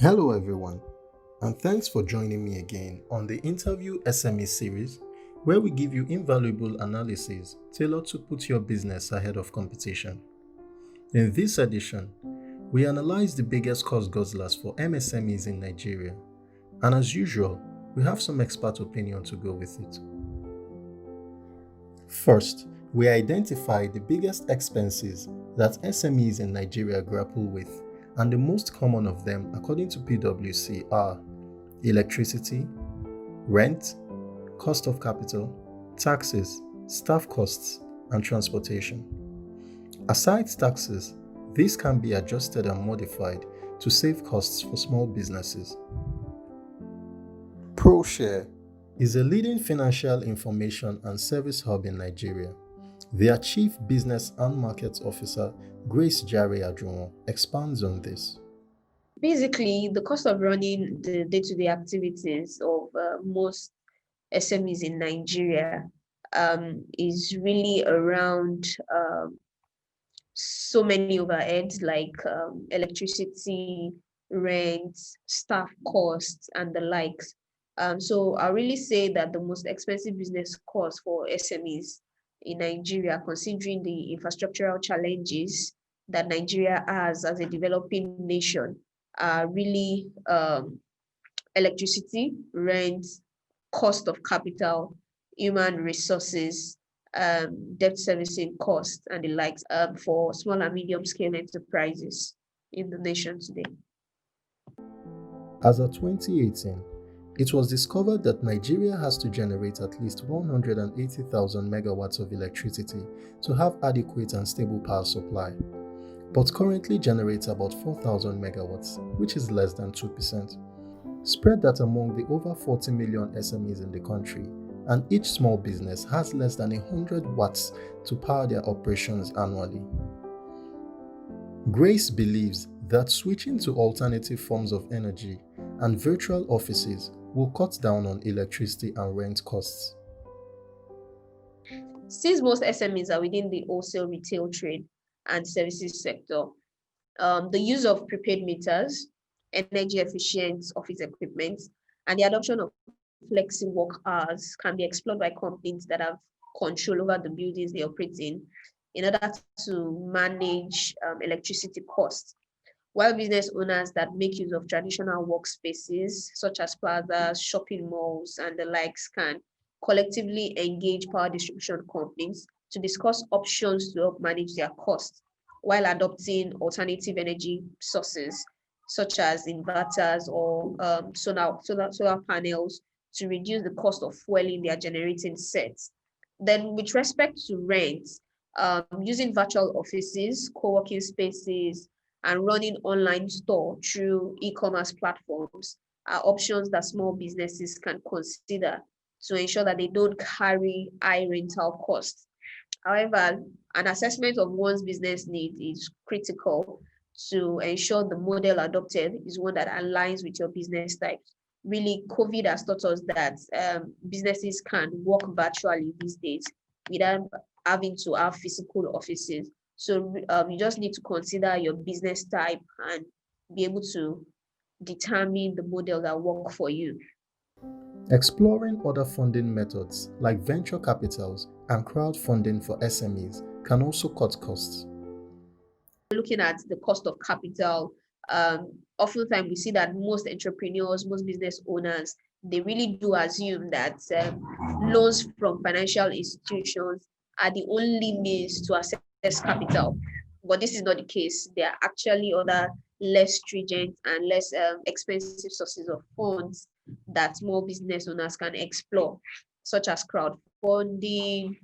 Hello, everyone, and thanks for joining me again on the Interview SME series, where we give you invaluable analysis tailored to put your business ahead of competition. In this edition, we analyze the biggest cost guzzlers for MSMEs in Nigeria, and as usual, we have some expert opinion to go with it. First, we identify the biggest expenses that SMEs in Nigeria grapple with, and the most common of them, according to PwC, are electricity, rent, cost of capital, taxes, staff costs, and transportation. Aside taxes, these can be adjusted and modified to save costs for small businesses. Proshare is a leading financial information and service hub in Nigeria. Their Chief Business and Markets Officer, Grace Jare Ajuwon, expands on this. Basically, the cost of running the day-to-day activities of most SMEs in Nigeria is really around so many overheads like electricity, rent, staff costs, and the likes. So I really say that the most expensive business cost for SMEs in Nigeria, considering the infrastructural challenges that Nigeria has as a developing nation, are really electricity, rent, cost of capital, human resources, debt servicing costs, and the likes for small and medium scale enterprises in the nation today. As of 2018, it was discovered that Nigeria has to generate at least 180,000 megawatts of electricity to have adequate and stable power supply, but currently generates about 4,000 megawatts, which is less than 2%. Spread that among the over 40 million SMEs in the country, and each small business has less than 100 watts to power their operations annually. Grace believes that switching to alternative forms of energy and virtual offices will cut down on electricity and rent costs. Since most SMEs are within the wholesale retail trade and services sector, the use of prepaid meters, energy efficient office equipment, and the adoption of flexi work hours can be explored by companies that have control over the buildings they operate in order to manage electricity costs. While business owners that make use of traditional workspaces, such as plazas, shopping malls, and the likes, can collectively engage power distribution companies to discuss options to help manage their costs while adopting alternative energy sources, such as inverters or solar panels, to reduce the cost of fueling their generating sets. Then, with respect to rent, using virtual offices, co-working spaces, and running online store through e-commerce platforms are options that small businesses can consider to ensure that they don't carry high rental costs. However, an assessment of one's business need is critical to ensure the model adopted is one that aligns with your business type. Really, COVID has taught us that businesses can work virtually these days without having to have physical offices. So you just need to consider your business type and be able to determine the model that work for you. Exploring other funding methods like venture capitals and crowdfunding for SMEs can also cut costs. Looking at the cost of capital, oftentimes we see that most entrepreneurs, most business owners, they really do assume that loans from financial institutions are the only means to access capital. But this is not the case. There are actually other less stringent and less expensive sources of funds that small business owners can explore, such as crowdfunding,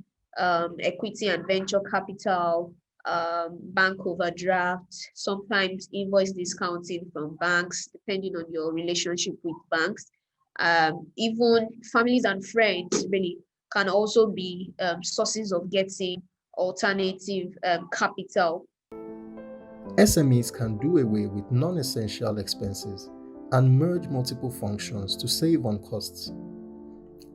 equity and venture capital, bank overdraft, sometimes invoice discounting from banks, depending on your relationship with banks. Even families and friends really can also be sources of getting alternative capital. SMEs can do away with non-essential expenses and merge multiple functions to save on costs.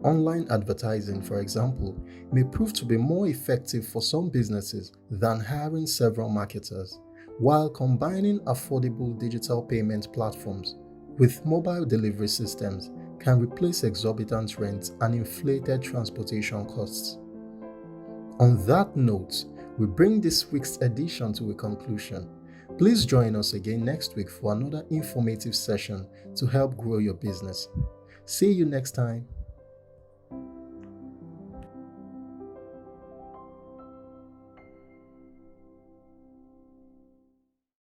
Online advertising, for example, may prove to be more effective for some businesses than hiring several marketers, while combining affordable digital payment platforms with mobile delivery systems can replace exorbitant rent and inflated transportation costs. On that note, we bring this week's edition to a conclusion. Please join us again next week for another informative session to help grow your business. See you next time.